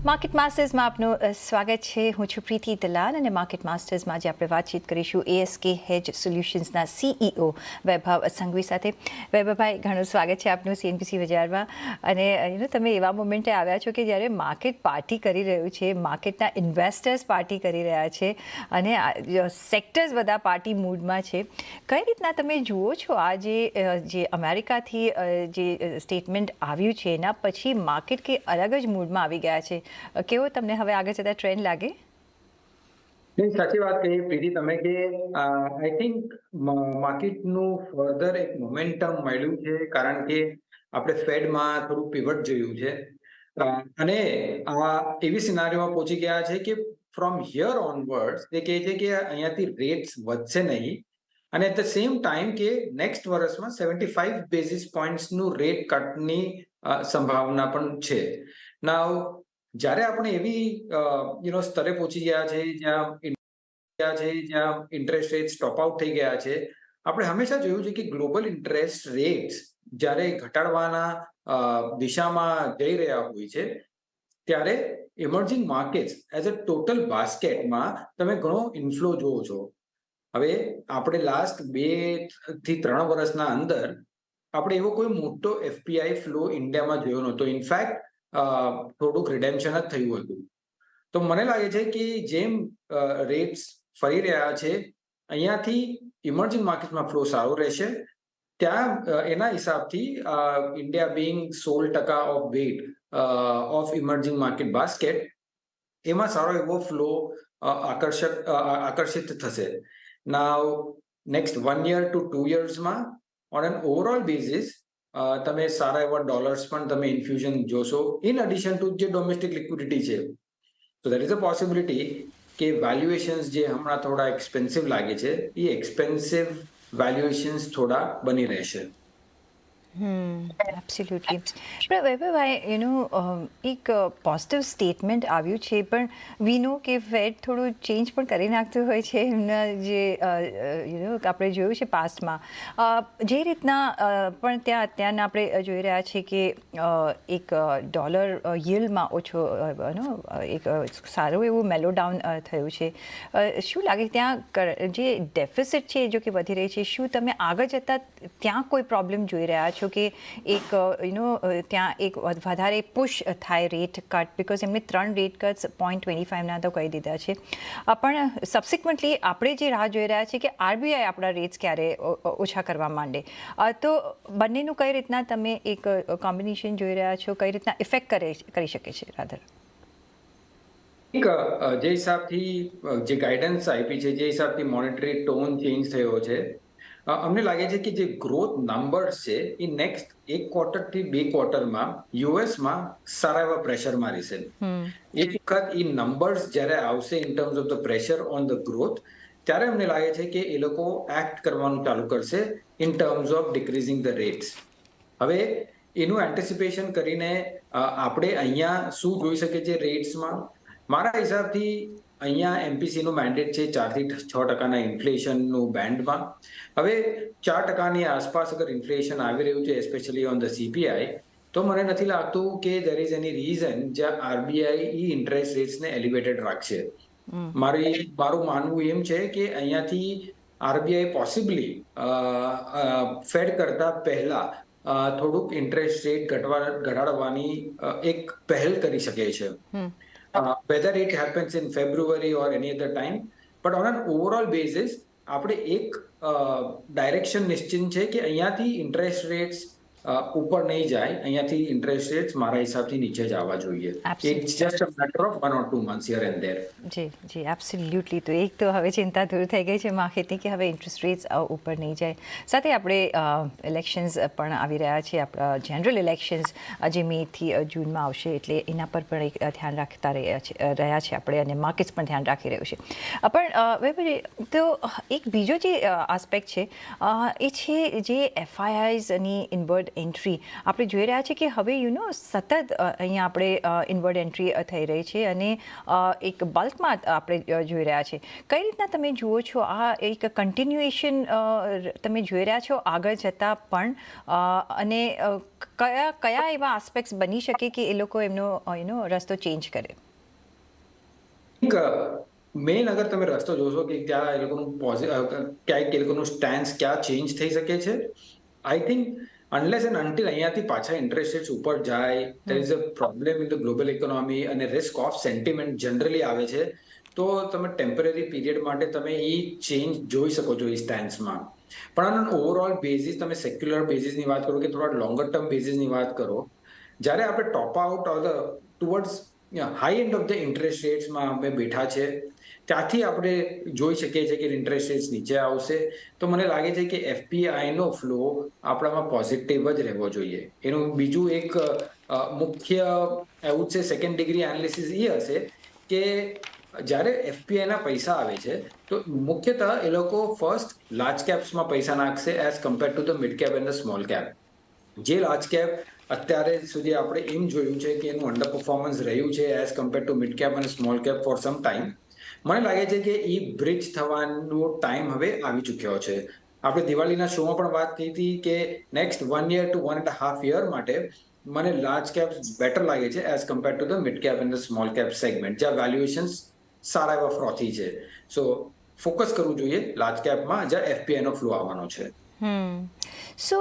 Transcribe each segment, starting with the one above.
Market માસ્ટર્સમાં આપનું સ્વાગત છે. હું છું પ્રીતિ દલાલ અને માર્કેટ માસ્ટર્સમાં આજે આપણે વાતચીત કરીશું ASK હેજ સોલ્યુશન્સના CEO વૈભવ સંઘવી સાથે. વૈભવભાઈ, ઘણું સ્વાગત છે આપનું CNBC બજારમાં. અને તમે એવા મોમેન્ટે આવ્યા છો કે જ્યારે માર્કેટ પાર્ટી કરી રહ્યું છે, માર્કેટના ઇન્વેસ્ટર્સ પાર્ટી કરી રહ્યા છે અને સેક્ટર્સ બધા પાર્ટી મૂડમાં છે. કઈ રીતના તમે જુઓ છો આ જે અમેરિકાથી જે સ્ટેટમેન્ટ આવ્યું છે એના પછી માર્કેટ કે અલગ જ મૂડમાં આવી ગયા છે? કેવો તમને હવે આગળ જતા ટ્રેન્ડ લાગે? સાચી વાત કહી પ્રીતિ તમે કે આઈ થિંક માર્કેટનું ફર્ધર એક મોમેન્ટમ મળ્યું છે, કારણ કે આપણે ફેડમાં થોડું પીવટ જોયું છે અને આ એવી સિનારીઓમાં પહોંચી ગયા છે કે ફ્રોમ હિયર ઓનવર્ડ્સ તે કહે છે કે અહીંયાથી રેટ્સ વધશે નહીં અને એટ ધ સેમ ટાઈમ કે નેક્સ્ટ વર્ષમાં 75 બેઝિસ પોઈન્ટ્સનું રેટ કટની સંભાવના પણ છે. નાઉ જ્યારે આપણે એવી સ્તરે પહોંચી ગયા છે જ્યાં ઇન્ટરેસ્ટ રેટ સ્ટોપ આઉટ થઈ ગયા છે, આપણે હંમેશા જોયું છે કે ગ્લોબલ ઇન્ટરેસ્ટ રેટ્સ જ્યારે ઘટાડવાના દિશામાં જઈ રહ્યા હોય છે ત્યારે emerging markets as a total બાસ્કેટમાં તમે ઘણો ઇન્ફ્લો જોવો છો. હવે આપણે લાસ્ટ 2 થી 3 વર્ષના અંદર આપણે એવો કોઈ મોટો FPI ફ્લો ઇન્ડિયામાં જોયો નહોતો. ઇનફેક્ટ થોડુંક રિડેમ્પશન જ થયું હતું. તો મને લાગે છે કે જેમ રેટ્સ ફરી રહ્યા છે, અહીંયાથી ઇમર્જિંગ માર્કેટમાં ફ્લો સારો રહેશે. ત્યાં એના હિસાબથી India being 16% of weight of emerging market basket, એમાં સારો એવો ફ્લો આકર્ષિત થશે. નાવ નેક્સ્ટ 1 year to 2 yearsમાં ઓન એન ઓવરઓલ બેઝિસ તમે સારા એવા ડોલર્સ પણ તમે ઇન્ફ્યુઝન જોશો, ઇન એડિશન ટુ જે ડોમેસ્ટિક લિક્વિડિટી છે. તો દેટ ઇઝ અ પોસિબિલિટી કે વેલ્યુએશન્સ જે હમણાં થોડા એક્સપેન્સિવ લાગે છે, એ એક્સપેન્સિવ વેલ્યુએશન્સ થોડા બની રહેશે. એબ્સોલ્યુટલી. પણ વૈભવભાઈ, એક પોઝિટિવ સ્ટેટમેન્ટ આવ્યું છે, પણ વી નો કે ફેડ થોડું ચેન્જ પણ કરી નાખતું હોય છે એમના જે આપણે જોયું છે પાસ્ટમાં. જે રીતના પણ ત્યાં અત્યારના આપણે જોઈ રહ્યા છીએ કે એક ડોલર યીલ્ડમાં ઓછો એક સારું એવું મેલો ડાઉન થયું છે. શું લાગે ત્યાં જે ડેફિસિટ છે જો કે વધી રહી છે, શું તમે આગળ જતાં ત્યાં કોઈ પ્રોબ્લેમ જોઈ રહ્યા છો કે એક ત્યાં એક વધારે પુશ થાય રેટ કટ? બિકોઝ એમને 3 રેટ કટ્સ 0.25ના તો કહી દીધા છે, પણ સબસિક્વન્ટલી આપણે જે રાહ જોઈ રહ્યા છીએ કે RBI આપણા રેટ્સ ક્યારે ઓછા કરવા માંડે. તો બંનેનું કઈ રીતના તમે એક કોમ્બિનેશન જોઈ રહ્યા છો, કઈ રીતના ઇફેક્ટ કરી શકે છે રાધર? જે હિસાબથી જે ગાઈડન્સ આપી છે, જે હિસાબથી મોનેટરી ટોન ચેન્જ થયો છે, અમને લાગે છે કે જે ગ્રોથ નંબર્સ છે એ નેક્સ્ટ 1 quarter થી 2 quarterમાં યુએસમાં સારા એવા પ્રેશરમાં રહેશે. એક વખત એ નંબર્સ જ્યારે આવશે in terms of the pressure on the growth, ત્યારે અમને લાગે છે કે એ લોકો એક્ટ કરવાનું ચાલુ કરશે in terms of decreasing the rates. હવે એનું એન્ટિસિપેશન કરીને આપણે અહીંયા શું જોઈ શકીએ છીએ રેટ્સમાં? મારા હિસાબથી અહીંયા MPCનું મેન્ડેટ છે 4 થી 6% ઇન્ફ્લેશનનું બેન્ડમાં. હવે 4%ની આસપાસ અગર ઇન્ફ્લેશન આવી રહ્યું છે, એસ્પેશિયલી ઓન ધ CPI, તો મને નથી લાગતું કે દેર ઇઝ એની રીઝન જ્યાં RBI ઇન્ટરેસ્ટ રેટ્સને એલિવેટેડ રાખશે. મારું માનવું એમ છે કે અહીંયાથી RBI પોસિબલી ફેડ કરતા પહેલા થોડુંક ઇન્ટરેસ્ટ રેટ ઘટાડવાની એક પહેલ કરી શકે છે. Whether it happens in February or any other time, but on an overall basis આપણે એક ડાયરેક્શન નિશ્ચિત છે કે અહીંયાથી ઇન્ટરેસ્ટ રેટ્સ ઉપર નહીં જાય, અહીંયાથી ઇન્ટરેસ્ટ રેટ્સ મારા હિસાબથી નીચે જ આવવા જોઈએ. It's just a matter of 1 or 2 months here and there. જી એબ્સોલ્યુટલી. તો એક તો હવે ચિંતા દૂર થઈ ગઈ છે માર્કેટની કે હવે ઇન્ટરેસ્ટ રેટ્સ ઉપર નહીં જાય. સાથે આપણે ઇલેક્શન્સ પણ આવી રહ્યા છે, આપણા જનરલ ઇલેક્શન્સ જે મેથી જૂનમાં આવશે, એટલે એના પર પણ એક ધ્યાન રાખતા રહ્યા છે આપણે, અને માર્કેટ્સ પણ ધ્યાન રાખી રહ્યું છે. પણ તો એક બીજો જે આસ્પેક્ટ છે એ છે જે FIIsની ઇનવર્ડ એન્ટ્રી. આપણે જોઈ રહ્યા છીએ કે હવે સતત અહીંયા આપણે ઇનવર્ડ એન્ટ્રી થઈ રહી છે અને એક બલ્કમાં આપણે જોઈ રહ્યા છીએ. કઈ રીતના તમે જુઓ છો આ એક કન્ટિન્યુએશન તમે જોઈ રહ્યા છો આગળ જતાં પણ, અને કયા કયા એવા આસ્પેક્ટ્સ બની શકે કે એ લોકો એમનો રસ્તો ચેન્જ કરે? મેઇન અગર તમે રસ્તો જોશો કે ત્યાં એ લોકોનું ક્યાંક એ લોકોનું સ્ટેન્સ ક્યાં ચેન્જ થઈ શકે છે, I think unless and until અહીંયાથી પાછા ઇન્ટરેસ્ટ રેટ્સ ઉપર જાય, there is a problem in the global economy અને રિસ્ક ઓફ સેન્ટિમેન્ટ જનરલી આવે છે, તો તમે ટેમ્પરરી પીરિયડ માટે તમે એ ચેન્જ જોઈ શકો છો એ સ્ટેન્સમાં. પણ આનો ઓવરઓલ બેઝિસ, તમે સેક્યુલર બેઝિસની વાત કરો કે થોડા લોંગર ટર્મ બેઝિસની વાત કરો, જ્યારે આપણે top out towards high end of the interest રેટ્સમાં અમે બેઠા છે, ત્યાંથી આપણે જોઈ શકીએ છીએ કે ઇન્ટરેસ્ટ રેટ્સ નીચે આવશે, તો મને લાગે છે કે એફપીઆઈનો ફ્લો આપણામાં પોઝિટિવ જ રહેવો જોઈએ. એનું બીજું એક મુખ્ય એવું છે સેકન્ડ ડિગ્રી એનાલિસિસ એ હશે કે જ્યારે એફપીઆઈના પૈસા આવે છે તો મુખ્યતઃ એ લોકો ફર્સ્ટ લાર્જ કેપ્સમાં પૈસા નાખશે as compare to the mid cap and the small cap. જે લાર્જ કેપ અત્યારે સુધી આપણે એમ જોયું છે કે એનું અંડર પરફોર્મન્સ રહ્યું છે as compare to mid cap અને small cap for some time. મને લાગે છે કે એ બ્રિજ થવાનો ટાઈમ હવે આવી ચૂક્યો છે. આપણે દિવાળીના શોમાં પણ વાત કરી હતી કે નેક્સ્ટ 1 year to 1.5 year માટે મને લાર્જ કેપ બેટર લાગે છે as compare to the mid cap and the small cap segment, જ્યાં વેલ્યુએશન્સ સારા એવા ફ્રોથી છે. સો ફોકસ કરવું જોઈએ લાર્જ કેપમાં, જ્યાં એફપીઆઈ નો ફ્લો આવવાનો છે. સો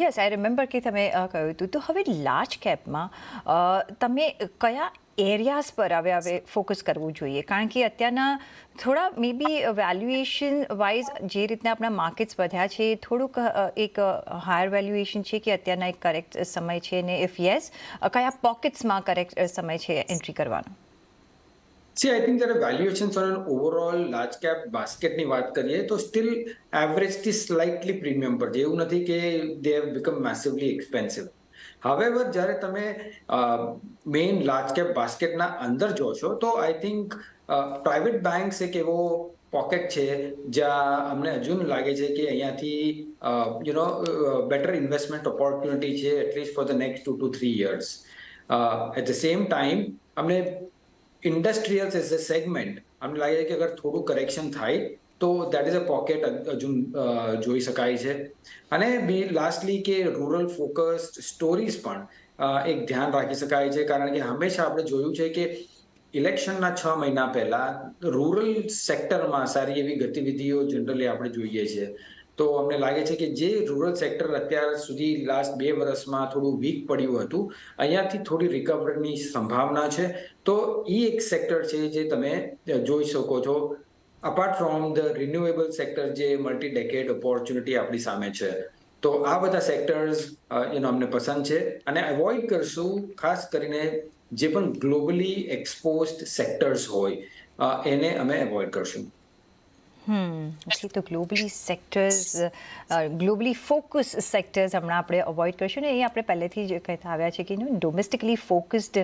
યસ, આઈ રિમેમ્બર કે તમે કહ્યું હતું. તો હવે લાર્જ કેપમાં તમે કયા એરિયાઝ પર હવે ફોકસ કરવું જોઈએ? કારણ કે અત્યારના થોડા મે બી વેલ્યુએશન વાઇઝ જે રીતના આપણા માર્કેટ્સ વધ્યા છે, થોડુંક એક હાયર વેલ્યુએશન છે કે અત્યારના એક કરેક્ટ સમય છે, ને ઇફ યસ, કયા પોકેટ્સમાં કરેક્ટ સમય છે એન્ટ્રી કરવાનો? આઈ થિંક જ્યારે વેલ્યુએશન અને ઓવરઓલ લાર્જ કેપ બાસ્કેટની વાત કરીએ તો સ્ટીલ એવરેજથી સ્લાઇટલી પ્રીમિયમ પર છે. એવું નથી કે they have become massively expensive. However જ્યારે તમે મેઇન લાર્જ કેપ બાસ્કેટના અંદર જોશો તો આઈ થિંક પ્રાઇવેટ બેંક્સ એક એવો પોકેટ છે જ્યાં અમને હજુ લાગે છે કે અહીંયાથી બેટર ઇન્વેસ્ટમેન્ટ ઓપોર્ચ્યુનિટી છે, at least for the next 2 to 3 years. At the same time અમને ઇન્ડસ્ટ્રીયલ્સ એઝ અ સેગમેન્ટ અમને લાગે કે અગર થોડું કરેક્શન થાય તો દેટ ઇઝ અ પોકેટ હજુ જોઈ શકાય છે. અને બી લાસ્ટલી કે રૂરલ ફોકસ્ડ સ્ટોરીઝ પણ એક ધ્યાન રાખી શકાય છે, કારણ કે હંમેશા આપણે જોયું છે કે ઇલેક્શનના 6 મહિના પહેલા રૂરલ સેક્ટરમાં સારી એવી ગતિવિધિઓ જનરલી આપણે જોઈએ છીએ. તો અમને લાગે છે કે જે રૂરલ સેક્ટર અત્યાર સુધી લાસ્ટ 2 વર્ષમાં થોડું વીક પડ્યું હતું, અહીંયાથી થોડી રિકવરીની સંભાવના છે. તો એ એક સેક્ટર છે જે તમે જોઈ શકો છો, apart from the renewable sector જે મલ્ટી ડેકેડ ઓપોર્ચ્યુનિટી આપણી સામે છે. તો આ બધા સેક્ટર્સ અમને પસંદ છે, અને અવોઇડ કરશું ખાસ કરીને જે પણ ગ્લોબલી એક્સપોઝડ સેક્ટર્સ હોય એને અમે અવોઇડ કરશું. ઓકે, તો globally sectors, globally focus sectors હમણાં આપણે અવોઇડ કરીશું, ને એ આપણે પહેલેથી જ કહેતા આવ્યા છે કે ડોમેસ્ટિકલી ફોકસ્ડ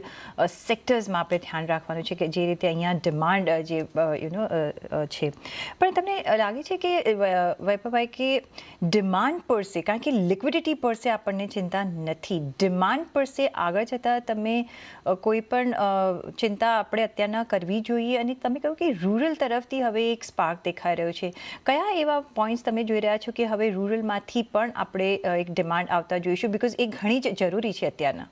સેક્ટર્સમાં આપણે ધ્યાન રાખવાનું છે, કે જે રીતે અહીંયા ડિમાન્ડ જે છે. પણ તમને લાગે છે કે વૈભવભાઈ કે ડિમાન્ડ પરસે, કારણ કે લિક્વિડિટી પરસે આપણને ચિંતા નથી, ડિમાન્ડ પરસે આગળ જતાં તમે કોઈ પણ ચિંતા આપણે અત્યારના કરવી જોઈએ? અને તમે કહ્યું કે રૂરલ તરફથી હવે એક સ્પાર્ક દેખાય રહ્યો છે. કયા એવા પોઈન્ટ્સ તમે જોઈ રહ્યા છો કે હવે રૂરલમાંથી પણ આપણે એક ડિમાન્ડ આવતા જોઈશું? બીકોઝ એ ઘણી જ જરૂરી છે અત્યારના.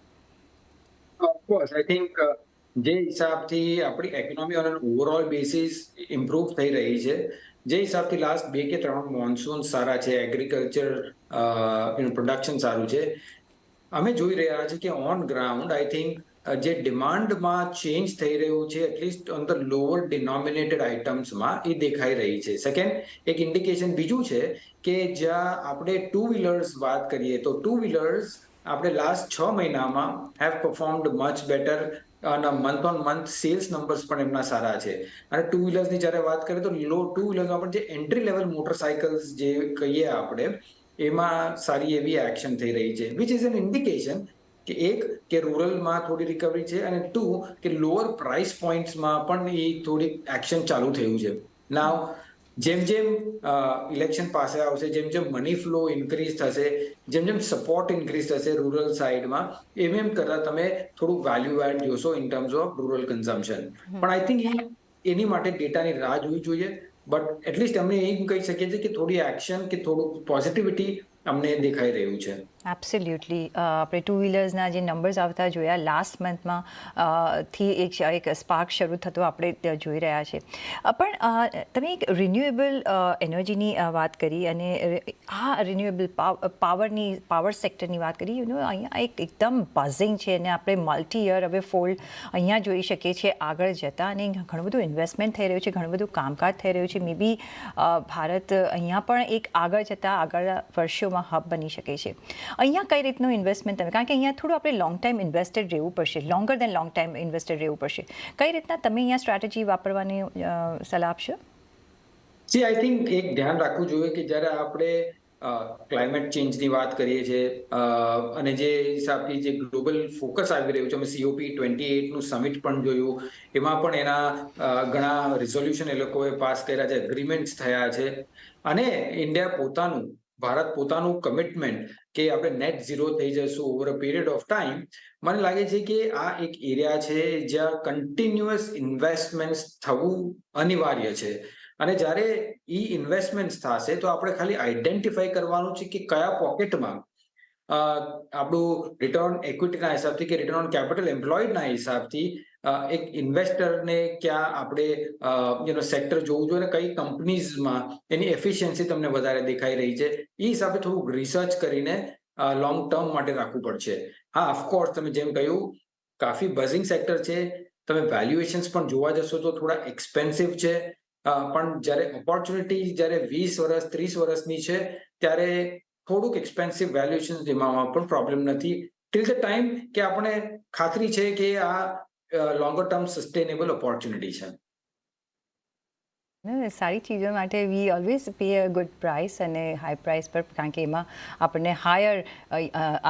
ઓફકોર્સ આઈ થિંક જે હિસાબથી આપણી economy on overall basis improve થઈ રહી છે, જે હિસાબથી લાસ્ટ 2 કે 3 મોન્સૂન સારા છે, એગ્રીકલ્ચર પ્રોડક્શન સારું છે, અમે જોઈ રહ્યા છીએ કે ઓન ગ્રાઉન્ડ આઈ થિંક જે ડિમાન્ડમાં ચેન્જ થઈ રહ્યું છે, એટલીસ્ટ ઓન ધ લોઅર ડિનોમિનેટેડ આઇટમ્સમાં એ દેખાઈ રહી છે. સેકન્ડ એક ઇન્ડિકેશન બીજું છે કે જ્યાં આપણે ટુ વ્હીલર્સ વાત કરીએ તો ટુ વ્હીલર્સ આપણે લાસ્ટ 6 મહિનામાં હેવ પરફોર્મડ મચ બેટર, અને month on month sales numbers પણ એમના સારા છે. અને ટુ વ્હીલર્સની જ્યારે વાત કરીએ તો ટુ વ્હીલર્સમાં પણ જે એન્ટ્રી લેવલ મોટરસાયકલ્સ જે કહીએ આપણે, એમાં સારી એવી એક્શન થઈ રહી છે, વિચ ઇઝ એન ઇન્ડિકેશન કે એક કે રૂરલમાં થોડી રિકવરી છે, અને 2 કે લોઅર પ્રાઇસ પોઈન્ટ્સમાં પણ એ થોડી એક્શન ચાલુ થયું છે. નાવ જેમ જેમ ઇલેક્શન પાસે આવશે, જેમ જેમ મની ફ્લો ઇન્ક્રીઝ થશે, જેમ જેમ સપોર્ટ ઇન્ક્રીઝ થશે રૂરલ સાઇડમાં, એમ કરતા તમે થોડુંક વેલ્યુ એડ જોશો in terms of rural consumption. પણ આઈ થિંક એની માટે ડેટાની રાહ જોવી જોઈએ, બટ એટલીસ્ટ અમને એમ કહી શકીએ છીએ કે થોડી એક્શન કે થોડુંક પોઝિટિવિટી અમને દેખાઈ રહ્યું છે. એબ્સોલ્યુટલી આપણે ટુ વ્હીલર્સના જે નંબર્સ આવતા જોયા લાસ્ટ મંથમાં થી એક સ્પાર્ક શરૂ થતો આપણે ત્યાં જોઈ રહ્યા છે. પણ તમે એક રિન્યુએબલ એનર્જીની વાત કરી અને આ રિન્યુએબલ પાવર સેક્ટરની વાત કરી. અહીંયા એકદમ બઝિંગ છે અને આપણે મલ્ટી યર હવે ફોલ્ડ અહીંયા જોઈ શકીએ છીએ આગળ જતાં, અને ઘણું બધું ઇન્વેસ્ટમેન્ટ થઈ રહ્યું છે, ઘણું બધું કામકાજ થઈ રહ્યું છે. મે બી ભારત અહીંયા પણ એક આગળ જતાં આગળ વર્ષોમાં હબ બની શકે છે. અહીંયા કઈ રીતનું ઇન્વેસ્ટમેન્ટ તમે, કારણ કે અહીંયા થોડું આપણે લોંગ ટાઈમ ઇન્વેસ્ટેડ રહેવું પડશે, લોંગર દેન લોંગ ટાઈમ ઇન્વેસ્ટેડ રહેવું પડશે. કઈ રીતના તમે અહીંયા સ્ટ્રેટેજી વાપરવાની સલાહ આપશો? આઈ થિંક એક ધ્યાન રાખવું જોઈએ કે જ્યારે આપણે ક્લાઇમેટ ચેન્જની વાત કરીએ છીએ અને જે હિસાબથી જે ગ્લોબલ ફોકસ આવી રહ્યું છે, અમે COP28નું સમિટ પણ જોયું, એમાં પણ એના ઘણા રિઝોલ્યુશન એ લોકોએ પાસ કર્યા છે, એગ્રીમેન્ટ્સ થયા છે. અને ભારત પોતાનું કમિટમેન્ટ કે આપણે નેટ ઝીરો થઈ જશું over a period of time, મને લાગે છે કે આ એક એરિયા છે જ્યાં કન્ટિન્યુઅસ ઇન્વેસ્ટમેન્ટ થવું અનિવાર્ય છે. અને જ્યારે ઇન્વેસ્ટમેન્ટ થશે તો આપણે ખાલી આઈડેન્ટિફાઈ કરવાનું છે કે કયા પોકેટમાં આપણું રિટર્ન ઇક્વિટીના હિસાબથી કે રિટર્ન ઓન કેપિટલ એમ્પ્લોયડના હિસાબથી એક ઇન્વેસ્ટરને ક્યાં આપણે સેક્ટર જોવું જોઈએ, કઈ કંપનીઝમાં એની એફિશિયન્સી તમને વધારે દેખાઈ રહી છે, એ હિસાબે થોડુંક રિસર્ચ કરીને લોંગ ટર્મ માટે રાખવું પડશે. હા, ઓફકોર્સ તમે જેમ કહ્યું કાફી બઝિંગ સેક્ટર છે, તમે વેલ્યુએશન્સ પણ જોવા જશો તો થોડા એક્સપેન્સિવ છે, પણ જ્યારે ઓપોર્ચ્યુનિટી જ્યારે 20 વર્ષ 30 વર્ષની છે ત્યારે થોડુંક એક્સપેન્સિવ વેલ્યુએશન જેમાં પણ પ્રોબ્લેમ નથી, ટિલ ધ ટાઈમ કે આપણે ખાતરી છે કે આ લોંગર ટર્મ સસ્ટેનેબલ ઓપોર્ચ્યુનિટી છે. સારી ચીજો માટે વી always pay a good price અને હાઈ પ્રાઇસ પર, કારણ કે એમાં આપણને હાયર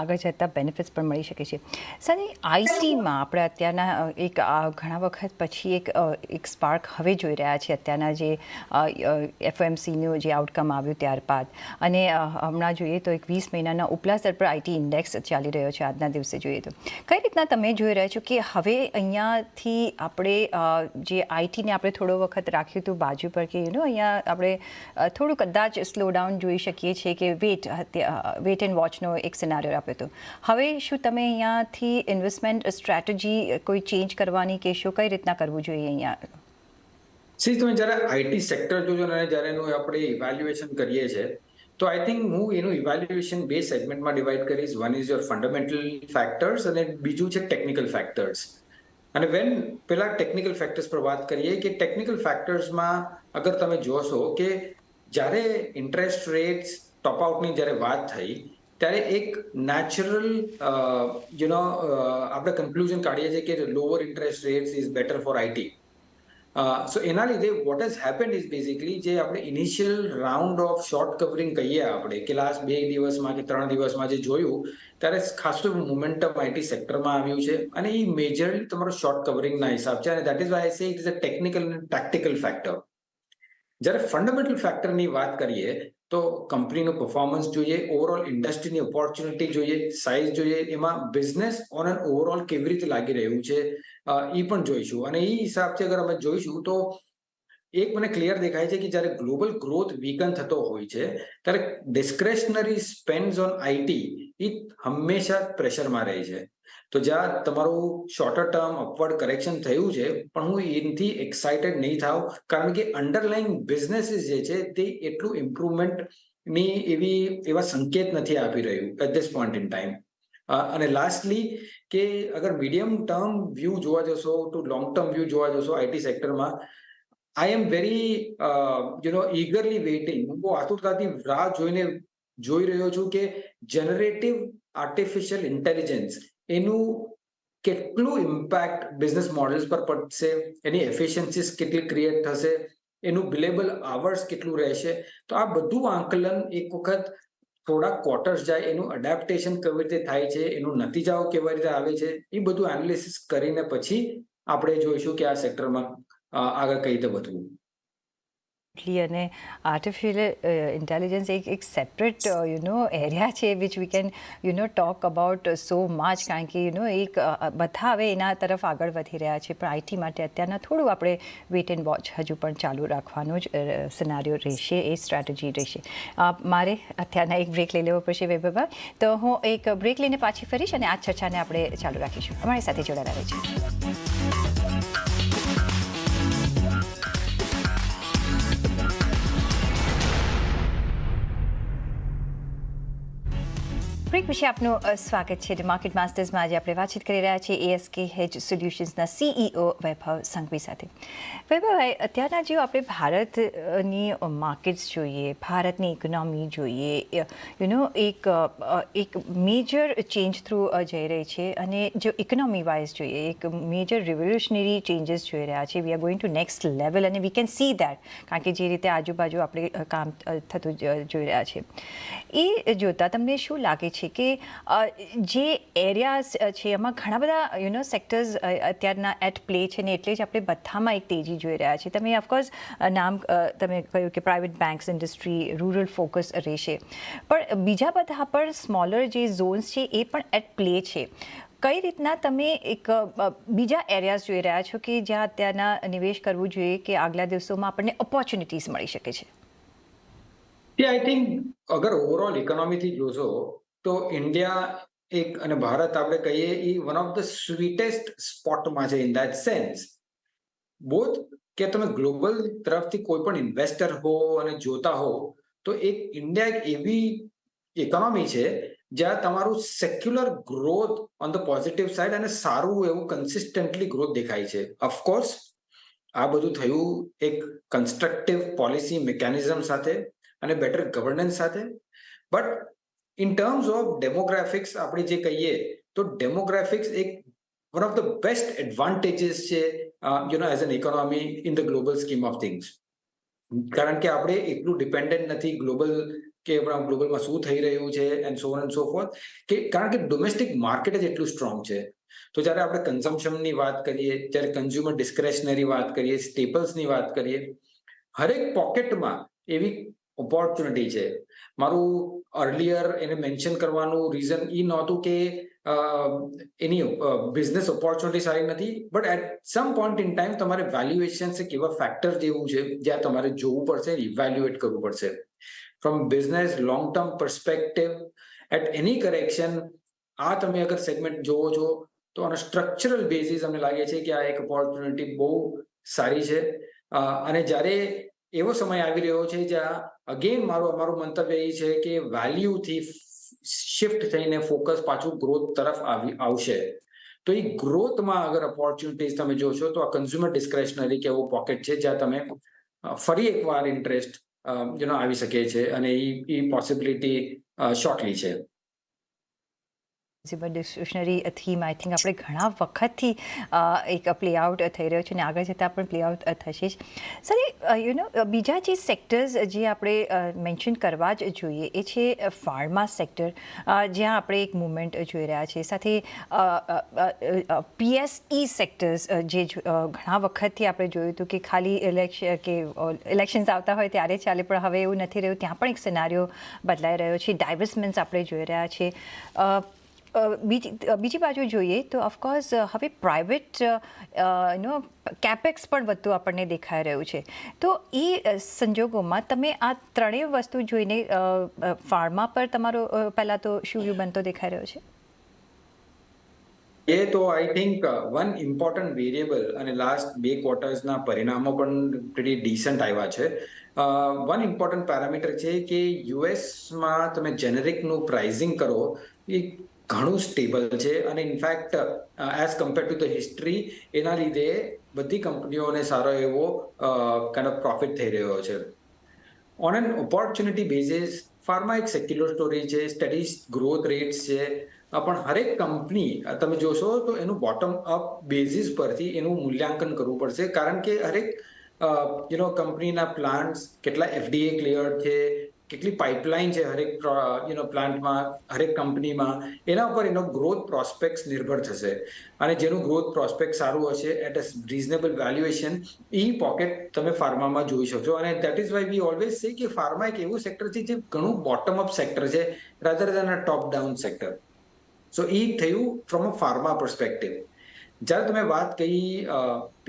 આગળ જતાં બેનિફિટ્સ પણ મળી શકે છે. સની આઈટીમાં આપણે અત્યારના ઘણા વખત પછી એક સ્પાર્ક હવે જોઈ રહ્યા છે અત્યારના જે FOMCનું જે આઉટકમ આવ્યું ત્યારબાદ, અને હમણાં જોઈએ તો 21 મહિનાના ઉપલા સ્તર પર IT ઇન્ડેક્સ ચાલી રહ્યો છે આજના દિવસે જોઈએ તો. કઈ રીતના તમે જોઈ રહ્યા છો કે હવે અહીંયાથી આપણે જે આઈટીને આપણે થોડો વખત રાખ્યું હતું બાજુ પર કે અહીંયા આપણે થોડું કદાચ સ્લો ડાઉન જોઈ શકીએ છીએ કે વેટ એન્ડ વોચનો એક સિનારિયો આપ્યો હતો. હવે શું તમે અહીંયાથી ઇન્વેસ્ટમેન્ટ સ્ટ્રેટેજી કોઈ ચેન્જ કરવાની કે શું કઈ રીતના કરવું જોઈએ અહીંયા? તમે જ્યારે આઈટી સેક્ટર જોજો અને જ્યારે એનું આપણે ઇવેલ્યુએશન કરીએ છીએ તો આઈ થિંક હું એનું ઇવેલ્યુએશન બે સેગમેન્ટમાં ડિવાઈડ કરીશ. One is your fundamental factors અને બીજું છે ટેકનિકલ ફેક્ટર્સ. અને પેલા ટેકનિકલ ફેક્ટર્સ પર વાત કરીએ કે ટેકનિકલ ફેક્ટર્સમાં અગર તમે જોશો કે જ્યારે ઇન્ટરેસ્ટ રેટ્સ ટોપ આઉટની જ્યારે વાત થઈ ત્યારે એક નેચરલ આપણે કન્ક્લુઝન કાઢીએ છીએ કે lower interest rates is better for IT. So એના લીધે what has happened is basically જે આપણે initial round of short covering કહીએ આપણે કે લાસ્ટ 2 દિવસમાં કે 3 દિવસમાં જે જોયું ત્યારે ખાસું મોમેન્ટમ આઈટી સેક્ટરમાં આવ્યું છે અને એ મેજરલી તમારો શોર્ટ કવરિંગના હિસાબ છે, અને દેટ ઇઝ વાય આઈ સે ઇટ ઇઝ અ ટેકનિકલ અને ટેક્ટિકલ ફેક્ટર. જ્યારે ફંડામેન્ટલ ફેક્ટરની વાત કરીએ તો કંપનીનું પરફોર્મન્સ જોઈએ, ઓવરઓલ ઇન્ડસ્ટ્રીની ઓપોર્ચ્યુનિટી જોઈએ, સાઇઝ જોઈએ, એમાં બિઝનેસ ઓન એન ઓવરઓલ કેવી રીતે લાગી રહ્યું છે એ પણ જોઈશું. અને એ હિસાબથી અગર અમે જોઈશું તો એક મને ક્લિયર દેખાય છે કે જ્યારે ગ્લોબલ ગ્રોથ વીકન થતો હોય છે ત્યારે ડિસ્ક્રેશનરી સ્પેન્ડ્સ ઓન આઈટી એ હંમેશા પ્રેશરમાં રહે છે. તો જ્યાં તમારું શોર્ટર ટર્મ અપવર્ડ કરેક્શન થયું છે, પણ હું એનાથી એક્સાઇટેડ નહીં થાવ, કારણ કે અંડરલાઈન બિઝનેસીસ જે છે તે એટલું ઇમ્પ્રુવમેન્ટની એવા સંકેત નથી આપી રહ્યું at this point in time. અને લાસ્ટલી કે અગર મીડિયમ ટર્મ વ્યૂ જોવા જશો તો લોંગ ટર્મ વ્યૂ જોવા જશો આઈટી સેક્ટરમાં, આઈ એમ વેરી ઈગરલી વેઇટિંગ. હું બહુ આતુરતાથી રાહ જોઈ રહ્યો છું કે જનરેટિવ આર્ટિફિશિયલ ઇન્ટેલિજન્સ એનું કેટલું ઇમ્પેક્ટ બિઝનેસ મોડલ્સ પર પડશે, એની એફિશિયન્સીસ કેટલી ક્રિએટ થશે, એનું બિલેબલ આવર્સ કેટલું રહેશે. તો આ બધું આંકલન એક વખત થોડા ક્વાર્ટર્સ જાય, એનું એડેપ્ટેશન કેવી રીતે થાય છે, એનું નતીજાઓ કેવી રીતે આવે છે, એ બધું એનાલિસિસ કરીને પછી આપણે જોઈશું કે આ સેક્ટરમાં આગળ કઈ રીતે વધવું. અને આર્ટિફિશિયલ ઇન્ટેલિજન્સ એક સેપરેટ એરિયા છે which we can talk about so much, કારણ કે એક બધા હવે એના તરફ આગળ વધી રહ્યા છે, પણ આઈટી માટે અત્યારના થોડું આપણે વેટ એન્ડ વોચ હજુ પણ ચાલુ રાખવાનો જ સિનારીઓ રહેશે, એ સ્ટ્રેટેજી રહેશે. મારે અત્યારના એક બ્રેક લઈ લેવો પડશે વૈભવભાઈ, તો હું એક બ્રેક લઈને પાછી ફરીશ અને આ ચર્ચાને આપણે ચાલુ રાખીશું. અમારી સાથે જોડાયેલા રહેજો. બ્રેક વિશે આપનું સ્વાગત છે. માર્કેટ માસ્ટર્સમાં આજે આપણે વાતચીત કરી રહ્યા છીએ ASK હેજ સોલ્યુશન્સના CEO વૈભવ સંઘવી સાથે. વૈભવભાઈ, અત્યારના જો આપણે ભારતની માર્કેટ્સ જોઈએ, ભારતની ઇકોનોમી જોઈએ, એક મેજર ચેન્જ થ્રુ જઈ રહી છે, અને જો ઇકોનોમી વાઇઝ જોઈએ એક મેજર રિવોલ્યુશનરી ચેન્જીસ જોઈ રહ્યા છે. We are going to next level, અને વી કેન સી દેટ, કારણ કે જે રીતે આજુબાજુ આપણે કામ થતું જોઈ રહ્યા છે, એ જોતાં તમને શું લાગે છે કે જે એરિયાઝ છે એમાં ઘણા બધા સેક્ટર્સ અત્યારના એટ પ્લે છે, ને એટલે જ આપણે બધામાં એક તેજી જોઈ રહ્યા છીએ. તમે ઓફકોર્સ નામ તમે કહ્યું કે private banks, industry, rural focus રહેશે, પણ બીજા બધા પર સ્મોલર જે ઝોન્સ છે એ પણ એટ પ્લે છે. કઈ રીતના તમે એક બીજા એરિયાઝ જોઈ રહ્યા છો કે જ્યાં અત્યારના નિવેશ કરવું જોઈએ કે આગલા દિવસોમાં આપણને ઓપોર્ચ્યુનિટીઝ મળી શકે છે? આઈ થિંક અગર ઓવરઓલ ઇકોનોમીથી જોશો તો ઇન્ડિયા એક અને ભારત આપણે કહીએ એ વન ઓફ ધ સ્વીટેસ્ટ સ્પોટમાં છે ઇન ધેટ સેન્સ. બોથ કે તમે ગ્લોબલ તરફથી કોઈ પણ ઇન્વેસ્ટર હો અને જોતા હો તો એક ઇન્ડિયા એક એવી ઇકોનોમી છે જ્યાં તમારું secular growth on the positive side અને સારું એવું કન્સિસ્ટન્ટલી ગ્રોથ દેખાય છે. ઓફકોર્સ આ બધું થયું એક કન્સ્ટ્રક્ટિવ પોલિસી મિકેનિઝમ સાથે અને બેટર ગવર્નન્સ સાથે. But in terms of demographics આપણે જે કહીએ તો ડેમોગ્રાફિક્સ એક one of the best advantages છે as an economy in the global scheme of things. કારણ કે આપણે એટલું ડિપેન્ડન્ટ નથી ગ્લોબલમાં શું થઈ રહ્યું છે and so on and so fourth, કે કારણ કે ડોમેસ્ટિક માર્કેટ જ એટલું સ્ટ્રોંગ છે. તો જ્યારે આપણે કન્ઝમ્પશનની વાત કરીએ, જ્યારે કન્ઝ્યુમર ડિસ્ક્રેશનરી વાત કરીએ, સ્ટેપલ્સની વાત કરીએ, હરેક પોકેટમાં એવી ઓપોર્ચ્યુનિટી છે. મારું અર્લિયર એને મેન્શન કરવાનું રીઝન એ નહોતું કે એની બિઝનેસ ઓપોર્ચ્યુનિટી સારી નથી, but at some point in time તમારે વેલ્યુએશન એક એવા ફેક્ટર જેવું છે જ્યાં તમારે જોવું પડશે, ઇવેલ્યુએટ કરવું પડશે. From business long term perspective at any correction, આ તમે અગર સેગમેન્ટ જોવો છો તો ઓન સ્ટ્રક્ચરલ બેઝિસ અમને લાગે છે કે આ એક ઓપોર્ચ્યુનિટી બહુ સારી છે. અને જ્યારે એવો સમય આવી રહ્યો છે જ્યાં અગેન મારું મંતવ્ય એ છે કે વેલ્યુથી શિફ્ટ થઈને ફોકસ પાછું ગ્રોથ તરફ આવશે. તો એ ગ્રોથમાં અગર ઓપોર્ચ્યુનિટીઝ તમે જોશો તો આ કન્ઝ્યુમર ડિસ્ક્રેશનરી કે એવો પોકેટ છે જ્યાં તમે ફરી એકવાર ઇન્ટરેસ્ટ આવી શકે છે, અને એ પોસિબિલિટી શોર્ટલી છે. Consumer discretionary theme I think આપણે ઘણા વખતથી એક પ્લે આઉટ થઈ રહ્યો છે, અને આગળ જતાં પણ પ્લે આઉટ થશે જ. સર, બીજા જે સેક્ટર્સ જે આપણે મેન્શન કરવા જ જોઈએ એ છે ફાર્મા સેક્ટર, જ્યાં આપણે એક મુવમેન્ટ જોઈ રહ્યા છીએ. સાથે PSE સેક્ટર્સ જે ઘણા વખતથી આપણે જોયું હતું કે ખાલી ઇલેક્શન્સ આવતા હોય ત્યારે ચાલે, પણ હવે એવું નથી રહ્યું. ત્યાં પણ એક સિનારીઓ બદલાઈ રહ્યો છે. ડાયવર્સમેન્ટ્સ આપણે જોઈ રહ્યા છીએ. બીજી બાજુ જોઈએ તો ઓફકોર્સ હવે પ્રાઇવેટ કેપેક્સ પણ વધતું આપણને દેખાઈ રહ્યું છે. તો એ સંજોગોમાં તમે આ ત્રણેય વસ્તુ જોઈને ફાર્મા પર તમારો પહેલાં તો શું વ્યૂ બનતો દેખાઈ રહ્યો છે? એ તો I think one important variable, અને લાસ્ટ 2 ક્વાર્ટર્સના પરિણામો પણ પ્રીટી ડિસન્ટ આવ્યા છે. વન ઇમ્પોર્ટન્ટ પેરામીટર છે કે યુએસમાં તમે જેનેરિકનું પ્રાઇઝિંગ કરો એ ઘણું સ્ટેબલ છે, અને in fact as compare to the history એના લીધે બધી કંપનીઓને સારો એવો કાઇન્ડ ઓફ પ્રોફિટ થઈ રહ્યો છે. On an opportunity basis pharma એક સેક્યુલર સ્ટોરી છે, સ્ટડી ગ્રોથ રેટ્સ છે, પણ હરેક કંપની તમે જોશો તો એનું બોટમ અપ બેઝિસ પરથી એનું મૂલ્યાંકન કરવું પડશે, કારણ કે હરેક કંપનીના પ્લાન્ટ્સ કેટલા FDA ક્લિયર છે, કેટલી પાઇપલાઇન છે હરેક પ્લાન્ટમાં, હરેક કંપનીમાં, એના ઉપર એનો ગ્રોથ પ્રોસ્પેક્ટ્સ નિર્ભર થશે. અને જેનું ગ્રોથ પ્રોસ્પેક્ટ સારું હશે એટ અ રીઝનેબલ વેલ્યુએશન, એ પોકેટ તમે ફાર્મામાં જોઈ શકશો. અને that is why we always say કે ફાર્મા એક એવું સેક્ટર છે જે ઘણું બોટમ અપ સેક્ટર છે rather than a top down sector. So એ થયું ફ્રોમ અ ફાર્મા પર્સપેક્ટિવ. જ્યારે તમે વાત કરી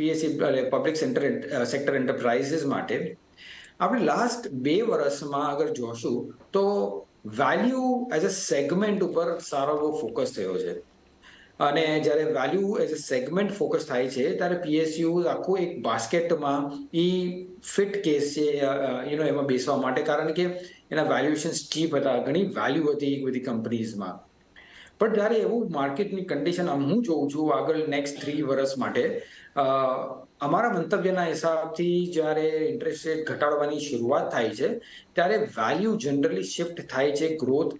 પીએસસી પબ્લિક સેક્ટર એન્ટરપ્રાઇઝીસ માટે, આપણે લાસ્ટ 2 વર્ષમાં અગર જોશું તો વેલ્યુ એઝ અ સેગમેન્ટ ઉપર સારો એવો ફોકસ થયો છે. અને જ્યારે value as a segment focus થાય છે ત્યારે પીએસયુ આખું એક બાસ્કેટમાં એ ફિટ કેસ છે એમાં બેસવા માટે, કારણ કે એના વેલ્યુએશન સ્ટીપ હતા, ઘણી વેલ્યુ હતી બધી કંપનીઝમાં. પણ જ્યારે એવું માર્કેટની કન્ડિશન હું જોઉં છું આગળ નેક્સ્ટ 3 વર્ષ માટે, અમારા મંતવ્યના હિસાબથી જ્યારે ઇન્ટરેસ્ટ રેટ ઘટાડવાની શરૂઆત થાય છે ત્યારે વેલ્યુ જનરલી શિફ્ટ થાય છે growth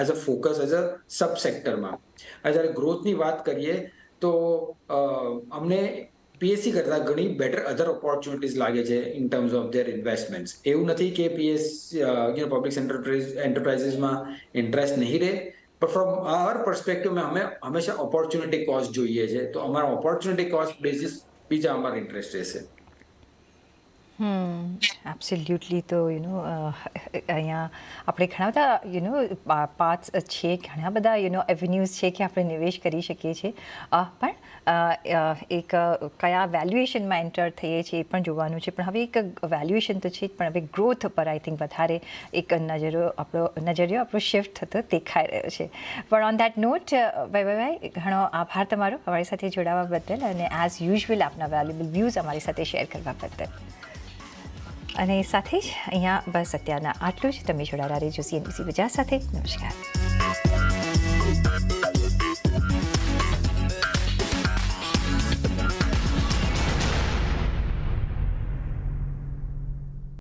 as a focus as a સબસેક્ટરમાં. જ્યારે ગ્રોથની વાત કરીએ તો અમને પીએસસી કરતાં ઘણી બેટર અધર ઓપોર્ચ્યુનિટીઝ લાગે છે in terms of their investments. એવું નથી કે પબ્લિક એન્ટરપ્રાઇઝીસમાં ઇન્ટરેસ્ટ નહીં રહે, પણ ફ્રોમ આવર પર્સપેક્ટિવમાં અમે હંમેશા ઓપોર્ચ્યુનિટી કોસ્ટ જોઈએ છે, તો અમારા ઓપોર્ચ્યુનિટી કોસ્ટ બેસિસ બીજા અમારા ઇન્ટરેસ્ટ રહેશે. એબ્સોલ્યુટલી. તો અહીંયા આપણે ઘણા બધા પાર્ટ્સ છે, ઘણા બધા એવન્યુઝ છે કે આપણે નિવેશ કરી શકીએ છીએ. પણ એક કયા વેલ્યુએશનમાં એન્ટર થઈએ છીએ એ પણ જોવાનું છે. પણ હવે એક વેલ્યુએશન તો છે જ, પણ હવે ગ્રોથ પર આઈ થિંક વધારે એક નજરિયો આપણો શિફ્ટ થતો દેખાઈ રહ્યો છે. પણ ઓન દેટ નોટ, ભાઈ ઘણો આભાર તમારો અમારી સાથે જોડાવા બદલ, અને એઝ યુઝ્યુઅલ આપના વેલ્યુબલ વ્યૂઝ અમારી સાથે શેર કરવા બદલ. અને સાથે જ અહીંયા બસ અત્યારના આટલું જ. તમે જોડાયેલા રહેજો CNBC ગુજરાત સાથે. નમસ્કાર.